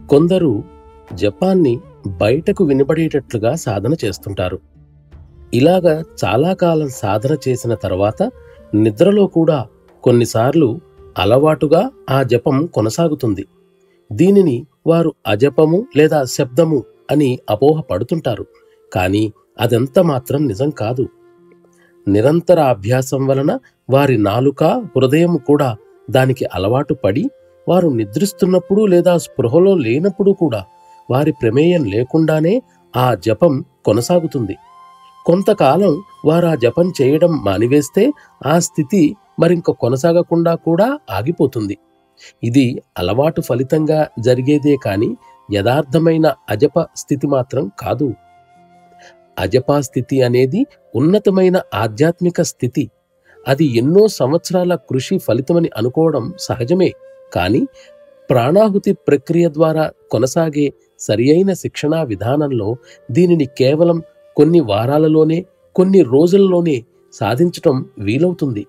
కొందరు జపాన్ని బయటకు వినబడేటట్లుగా సాధన చేస్తుంటారు. ఇలాగా చాలా కాలం సాధన చేసిన తర్వాత నిద్రలో కూడా కొన్నిసార్లు అలవాటుగా ఆ జపం కొనసాగుతుంది. దీనిని వారు అజపము లేదా శబ్దము అని అపోహ పడుతుంటారు. కానీ అదెంత మాత్రం నిజం కాదు. నిరంతర అభ్యాసం వలన వారి నాలుక, హృదయం కూడా దానికి అలవాటు పడి వారు నిద్రిస్తున్నప్పుడు లేదా స్పృహలో లేనప్పుడు కూడా వారి ప్రమేయం లేకుండానే ఆ జపం కొనసాగుతుంది. కొంతకాలం వారు ఆ జపం చేయడం మానివేస్తే ఆ స్థితి మరింక కొనసాగకుండా కూడా ఆగిపోతుంది. ఇది అలవాటు ఫలితంగా జరిగేదే కాని యథార్థమైన అజప స్థితి మాత్రం కాదు. అజపా స్థితి అనేది ఉన్నతమైన ఆధ్యాత్మిక స్థితి. అది ఎన్నో సంవత్సరాల కృషి ఫలితమని అనుకోవడం సహజమే. కానీ ప్రాణాహుతి ప్రక్రియ ద్వారా కొనసాగే సరియైన శిక్షణా విధానంలో దీనిని కేవలం కొన్ని వారాలలోనే, కొన్ని రోజుల్లోనే సాధించటం వీలవుతుంది.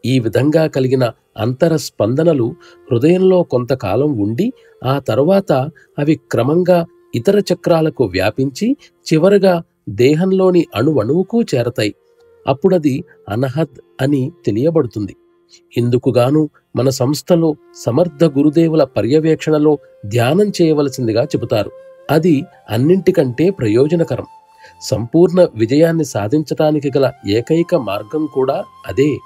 ఈ విధంగా కలిగిన అంతర స్పందనలు హృదయంలో కొంతకాలం ఉండి ఆ తరువాత అవి క్రమంగా ఇతర చక్రాలకు వ్యాపించి చివరగా దేహంలోని అణువణువుకు చేరతాయి. అప్పుడది అనహద్ అని తెలియబడుతుంది. ఇందుకుగాను మన సంస్థలో సమర్థ గురుదేవుల పర్యవేక్షణలో ధ్యానం చేయవలసిందిగా చెబుతారు. అది అన్నింటికంటే ప్రయోజనకరం. సంపూర్ణ విజయాన్ని సాధించటానికి గల ఏకైక మార్గం కూడా అదే.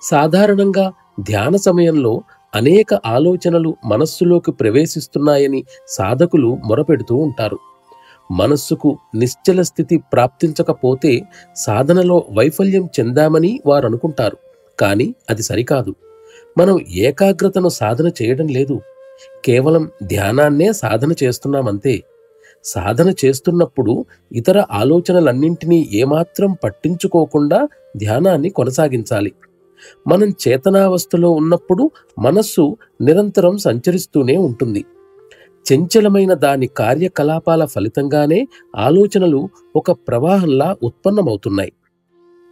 సాధారణంగా ధ్యాన సమయంలో అనేక ఆలోచనలు మనస్సులోకి ప్రవేశిస్తున్నాయని సాధకులు మొరపెడుతూ ఉంటారు. మనస్సుకు నిశ్చల స్థితి ప్రాప్తించకపోతే సాధనలో వైఫల్యం చెందామని వారు అనుకుంటారు. కానీ అది సరికాదు. మనం ఏకాగ్రతను సాధన చేయడం లేదు, కేవలం ధ్యానాన్నే సాధన చేస్తున్నామంతే. సాధన చేస్తున్నప్పుడు ఇతర ఆలోచనలన్నింటినీ ఏమాత్రం పట్టించుకోకుండా ధ్యానాన్ని కొనసాగించాలి. మనం చేతనావస్థలో ఉన్నప్పుడు మనస్సు నిరంతరం సంచరిస్తూనే ఉంటుంది. చంచలమైన దాని కార్యకలాపాల ఫలితంగానే ఆలోచనలు ఒక ప్రవాహంలా ఉత్పన్నమవుతున్నాయి.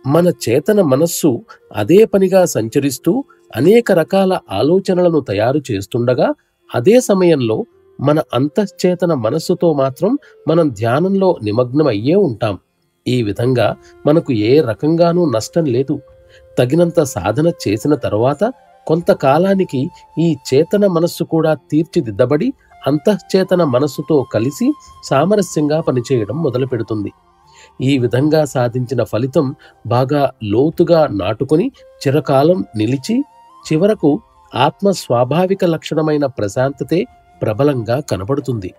మన చేతన మనస్సు అదే పనిగా సంచరిస్తూ అనేక రకాల ఆలోచనలను తయారు చేస్తుండగా అదే సమయంలో మన అంతశ్చేతన మనస్సుతో మాత్రం మనం ధ్యానంలో నిమగ్నమయ్యే ఉంటాం. ఈ విధంగా మనకు ఏ రకంగానూ నష్టం లేదు. తగినంత సాధన చేసిన తరువాత కొంతకాలానికి ఈ చేతన మనస్సు కూడా తీర్చిదిద్దబడి అంతశ్చేతన మనస్సుతో కలిసి సామరస్యంగా పనిచేయడం మొదలుపెడుతుంది. ఈ విధంగా సాధించిన ఫలితం బాగా లోతుగా నాటుకొని చిరకాలం నిలిచి చివరకు ఆత్మ స్వాభావిక లక్షణమైన ప్రశాంతతే ప్రబలంగా కనబడుతుంది.